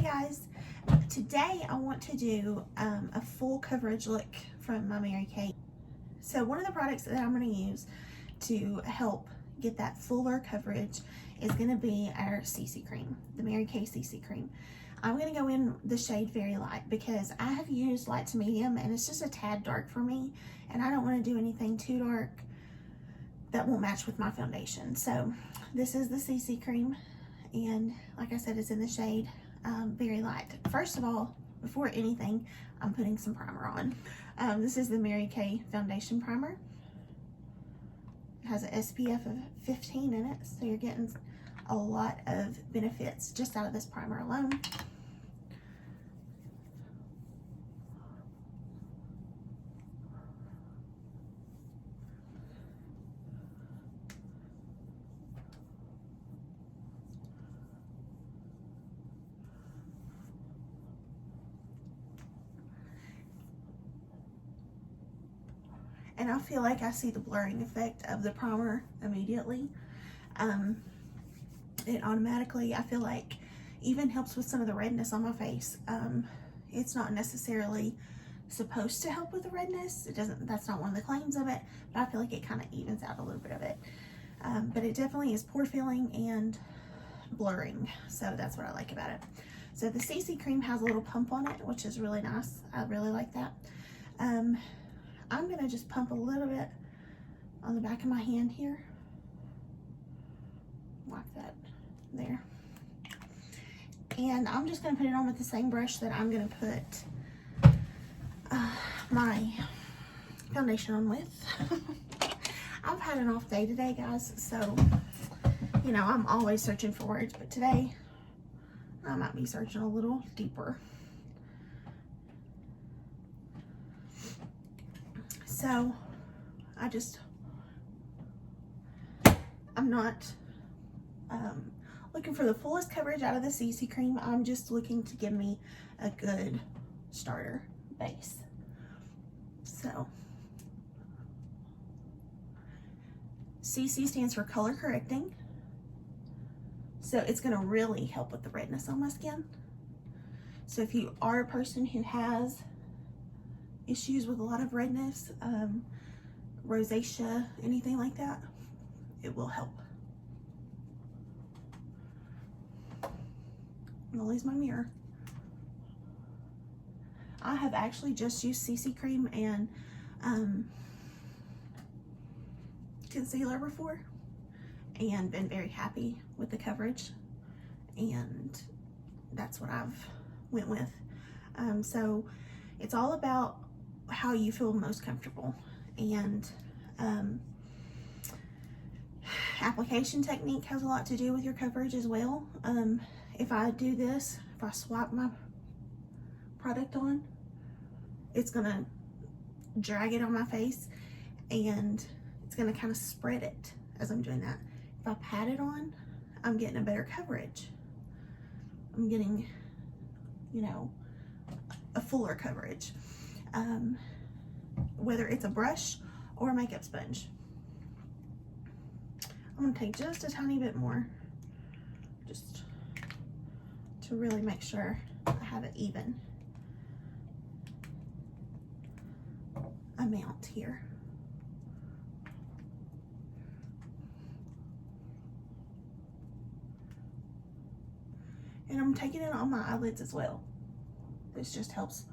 guys, today I want to do a full coverage look from my Mary Kay. So one of the products that I'm going to use to help get that fuller coverage is going to be our CC cream, the Mary Kay CC cream. I'm going to go in the shade Very Light because I have used light to medium and it's just a tad dark for me, and I don't want to do anything too dark that won't match with my foundation. So this is the CC cream, and like I said, it's in the shade Very Light. First of all, before anything, I'm putting some primer on. This is the Mary Kay foundation primer. It has an SPF of 15 in it, so you're getting a lot of benefits just out of this primer alone. And I feel like I see the blurring effect of the primer immediately. It automatically, I feel like, even helps with some of the redness on my face. It's not necessarily supposed to help with the redness. It doesn't, that's not one of the claims of it, but I feel like it kind of evens out a little bit of it. But it definitely is pore filling and blurring, so that's what I like about it. So the CC cream has a little pump on it, which is really nice. I really like that. I'm gonna just pump a little bit on the back of my hand here, like that, there. And I'm just gonna put it on with the same brush that I'm gonna put my foundation on with. I've had an off day today, guys, so, you know, I'm always searching for words, but today I might be searching a little deeper. So I'm not looking for the fullest coverage out of the CC cream. I'm just looking to give me a good starter base. So CC stands for color correcting. So it's gonna really help with the redness on my skin. So if you are a person who has issues with a lot of redness, rosacea, anything like that, it will help. I'm gonna lose my mirror. I have actually just used CC cream and concealer before and been very happy with the coverage, and that's what I've went with. So it's all about how you feel most comfortable, and application technique has a lot to do with your coverage as well. If I do this, if I swap my product on, it's gonna drag it on my face and it's gonna kind of spread it as I'm doing that. If I pat it on, I'm getting a better coverage. I'm getting, you know, a fuller coverage. Whether it's a brush or a makeup sponge. I'm gonna take just a tiny bit more, just to really make sure I have an even amount here. And I'm taking it on my eyelids as well. This just helps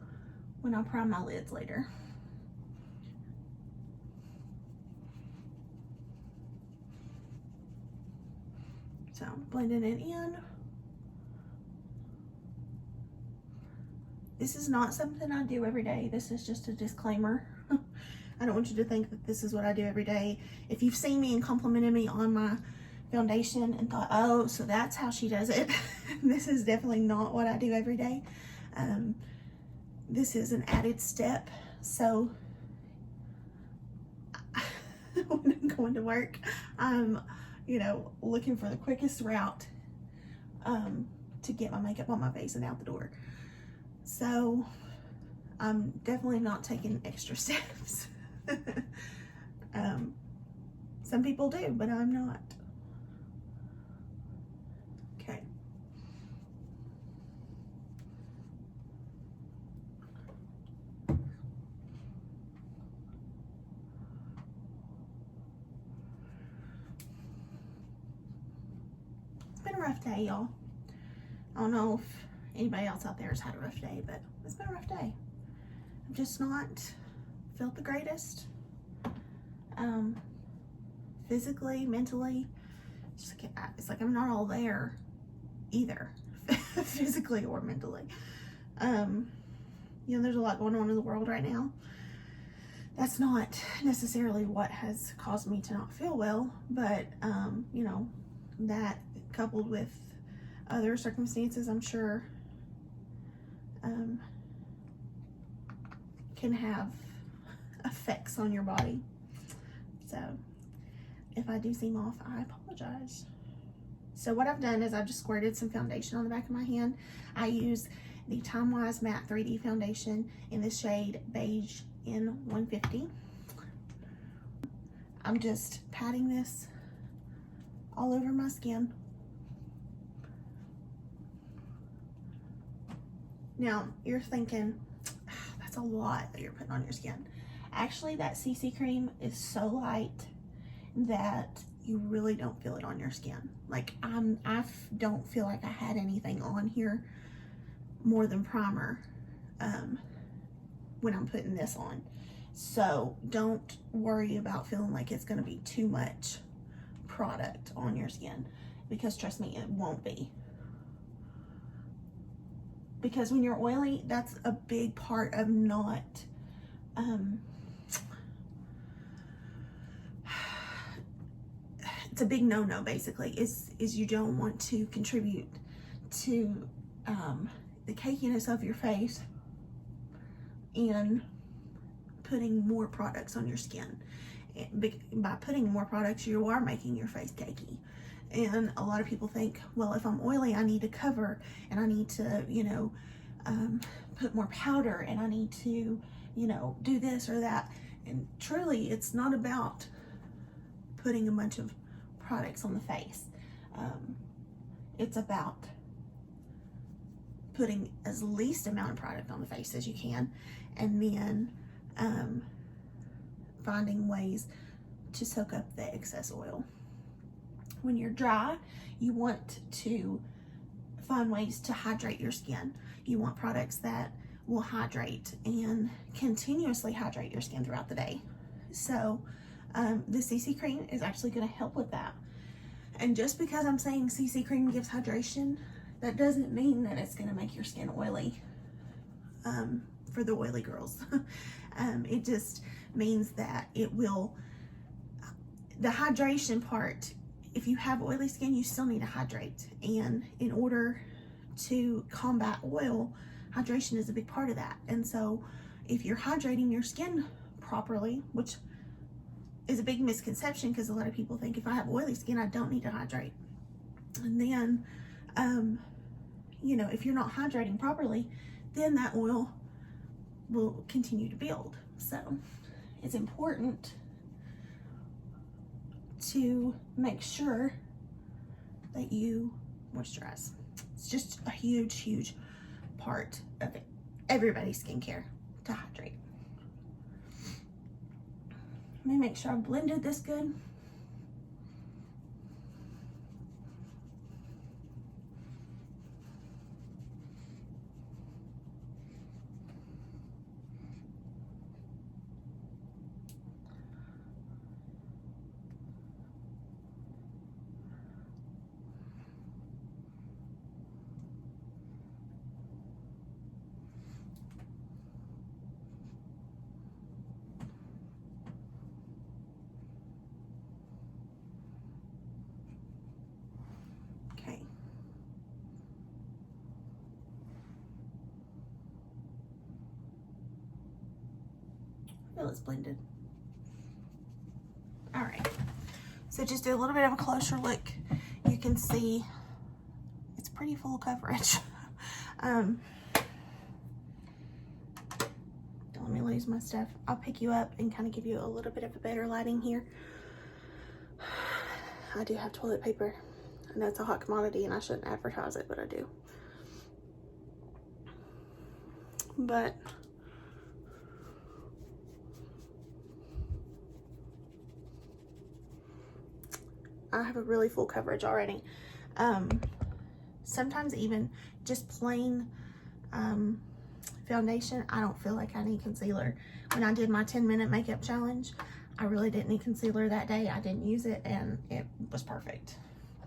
when I prime my lids later. So I'm blending it in. This is not something I do every day. This is just a disclaimer. I don't want you to think that this is what I do every day. If you've seen me and complimented me on my foundation and thought, oh, so that's how she does it, this is definitely not what I do every day. This is an added step. So when I'm going to work, I'm, you know, looking for the quickest route to get my makeup on my face and out the door. So I'm definitely not taking extra steps. Some people do, but I'm not. Okay. been a rough day, y'all. I don't know if anybody else out there has had a rough day, but it's been a rough day. I've just not felt the greatest. Physically, mentally, it's like I'm not all there either, physically or mentally. You know, there's a lot going on in the world right now. That's not necessarily what has caused me to not feel well, but, you know, that coupled with other circumstances, I'm sure, can have effects on your body. So if I do seem off, I apologize. So what I've done is I've just squirted some foundation on the back of my hand. I use the Time Wise Matte 3D Foundation in the shade Beige in 150. I'm just patting this all over my skin. Now, you're thinking, that's a lot that you're putting on your skin. Actually, that CC cream is so light that you really don't feel it on your skin. Like, I don't feel like I had anything on here more than primer when I'm putting this on. So don't worry about feeling like it's going to be too much product on your skin, because trust me, it won't be. Because when you're oily, that's a big part of not it's a big no-no, basically, is you don't want to contribute to the cakiness of your face and putting more products on your skin. By putting more products, you are making your face cakey. And a lot of people think, well, if I'm oily, I need to cover, and I need to, you know, put more powder, and I need to, you know, do this or that. And truly, it's not about putting a bunch of products on the face. It's about putting as least amount of product on the face as you can, and then finding ways to soak up the excess oil. When you're dry, you want to find ways to hydrate your skin. You want products that will hydrate and continuously hydrate your skin throughout the day. So the CC cream is actually going to help with that. And just because I'm saying CC cream gives hydration, that doesn't mean that it's going to make your skin oily for the oily girls. It just means that it will, the hydration part, if you have oily skin, you still need to hydrate. And in order to combat oil, hydration is a big part of that. And so if you're hydrating your skin properly, which is a big misconception, because a lot of people think if I have oily skin, I don't need to hydrate. And then, you know, if you're not hydrating properly, then that oil will continue to build. So it's important to make sure that you moisturize. It's just a huge, huge part of everybody's skincare to hydrate. Let me make sure I've blended this good. Feel it's blended. All right, so just do a little bit of a closer look. You can see it's pretty full coverage. Don't let me lose my stuff. I'll pick you up and kind of give you a little bit of a better lighting here. I do have toilet paper. I know it's a hot commodity and I shouldn't advertise it, but I do. But I have a really full coverage already. Sometimes even just plain foundation, I don't feel like I need concealer. When I did my 10-minute makeup challenge, I really didn't need concealer that day. I didn't use it and it was perfect,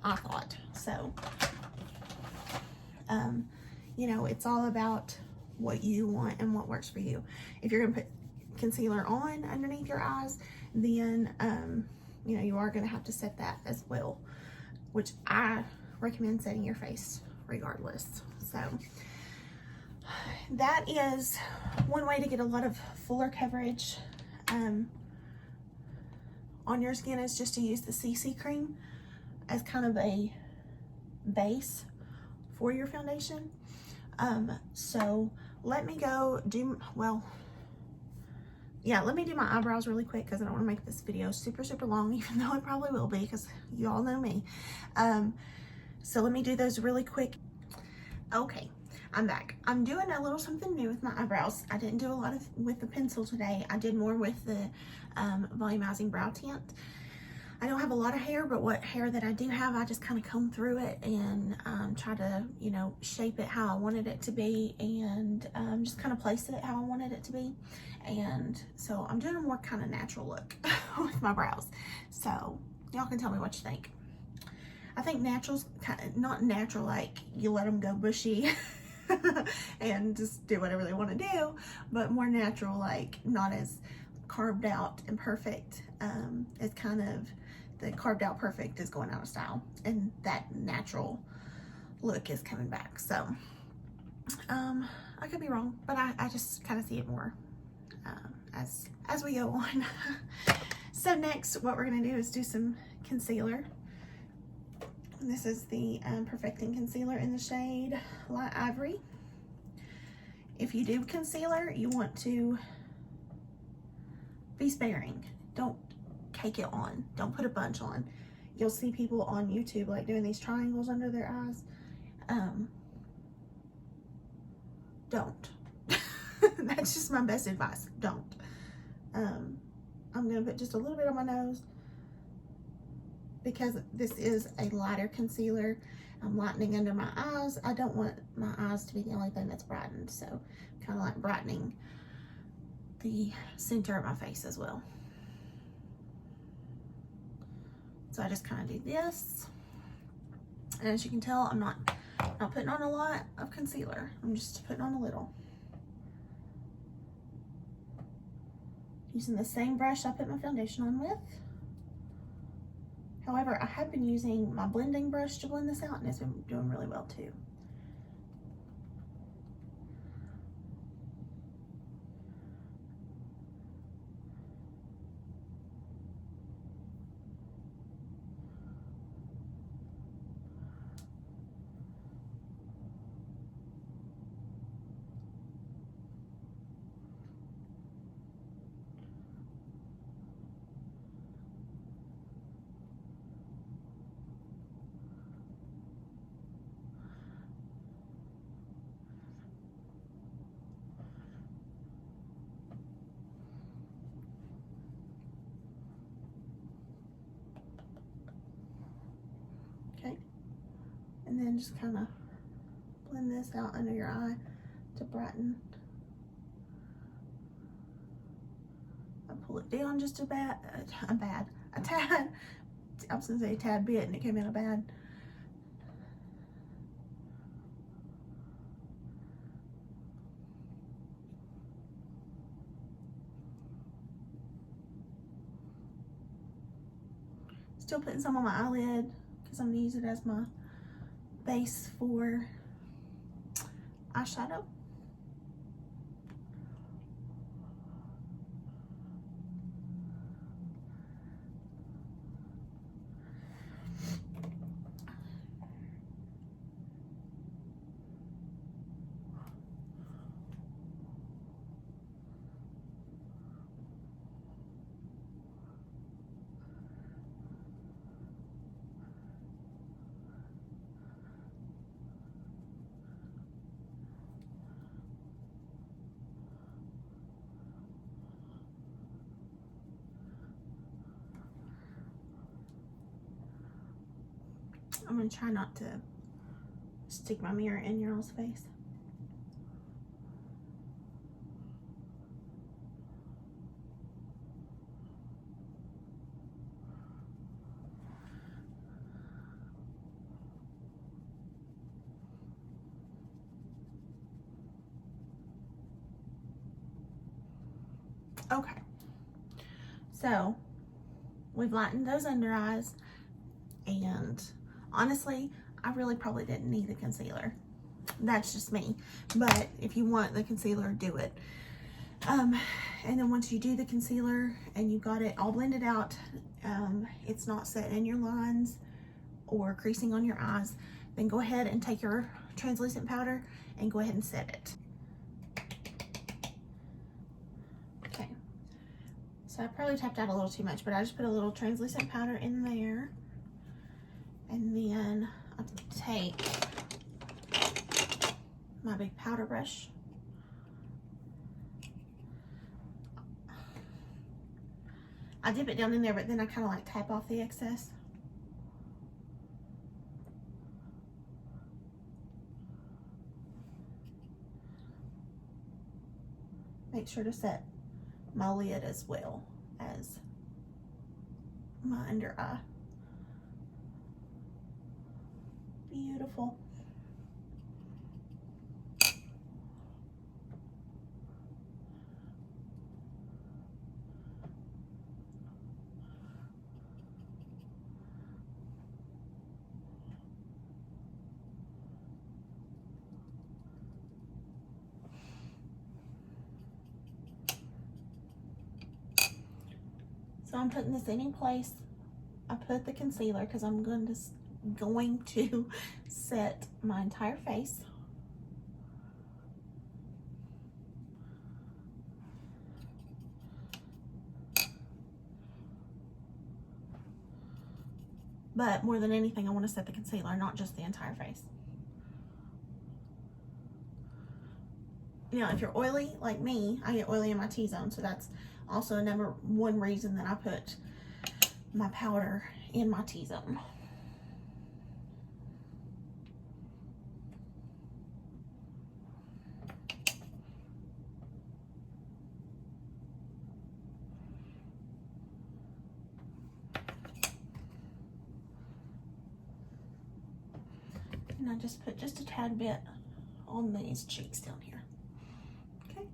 I thought. So, you know, it's all about what you want and what works for you. If you're gonna put concealer on underneath your eyes, then, you know, you are gonna have to set that as well, which I recommend setting your face regardless. So that is one way to get a lot of fuller coverage on your skin, is just to use the CC cream as kind of a base for your foundation. So let me go do, well, yeah, let me do my eyebrows really quick because I don't want to make this video super, super long, even though it probably will be because you all know me. So let me do those really quick. Okay, I'm back. I'm doing a little something new with my eyebrows. I didn't do a lot with the pencil today. I did more with the volumizing brow tint. I don't have a lot of hair, but what hair that I do have, I just kind of comb through it and try to, you know, shape it how I wanted it to be, and just kind of place it how I wanted it to be. And so I'm doing a more kind of natural look with my brows. So y'all can tell me what you think. I think natural's kind of not natural, like you let them go bushy and just do whatever they want to do, but more natural, like not as carved out and perfect. It's kind of, the carved out perfect is going out of style, and that natural look is coming back. So I could be wrong, but I just kind of see it more as we go on. So next, what we're gonna do is do some concealer. This is the Perfecting Concealer in the shade Light Ivory. If you do concealer, you want to be sparing. Don't cake it on. Don't put a bunch on. You'll see people on YouTube like doing these triangles under their eyes. Don't. That's just my best advice. Don't. I'm gonna put just a little bit on my nose because this is a lighter concealer. I'm lightening under my eyes. I don't want my eyes to be the only thing that's brightened, so kind of like brightening the center of my face as well. So I just kind of do this, and as you can tell, I'm not putting on a lot of concealer. I'm just putting on a little. Using the same brush I put my foundation on with. However, I have been using my blending brush to blend this out, and it's been doing really well too. And then just kind of blend this out under your eye to brighten. I pull it down just a tad. I was gonna say a tad bit, and it came out a bad. Still putting some on my eyelid because I'm gonna use it as my base for eyeshadow. I'm going to try not to stick my mirror in your all's face. Okay, so we've lightened those under eyes, and honestly, I really probably didn't need the concealer. That's just me, but if you want the concealer, do it. And then once you do the concealer and you got it all blended out, it's not set in your lines or creasing on your eyes, then go ahead and take your translucent powder and go ahead and set it. Okay, so I probably tapped out a little too much, but I just put a little translucent powder in there, and then I'll take my big powder brush. I dip it down in there, but then I kind of like tap off the excess. Make sure to set my lid as well as my under eye. Beautiful. So I'm putting this in place. I put the concealer because I'm going to set my entire face. But more than anything, I want to set the concealer, not just the entire face. Now, if you're oily like me, I get oily in my T-zone, so that's also number one reason that I put my powder in my T-zone. And I just put just a tad bit on these cheeks down here. Okay.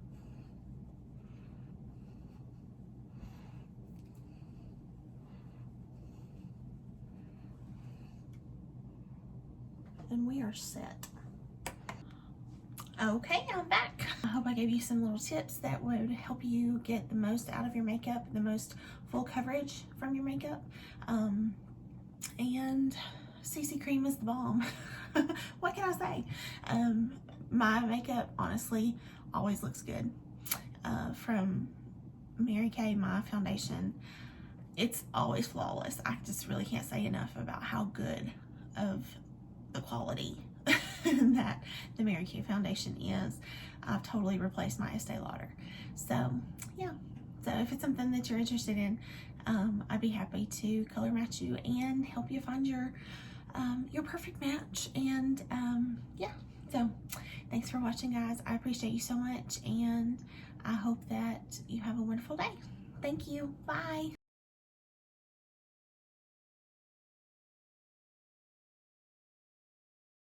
And we are set. Okay, I'm back. I hope I gave you some little tips that would help you get the most out of your makeup, the most full coverage from your makeup. And CC cream is the bomb. What can I say? My makeup honestly always looks good. From Mary Kay, my foundation, it's always flawless. I just really can't say enough about how good of the quality that the Mary Kay foundation is. I've totally replaced my Estee Lauder. So yeah, so if it's something that you're interested in, I'd be happy to color match you and help you find your perfect match. And yeah, so thanks for watching, guys. I appreciate you so much, and I hope that you have a wonderful day. Thank you. Bye.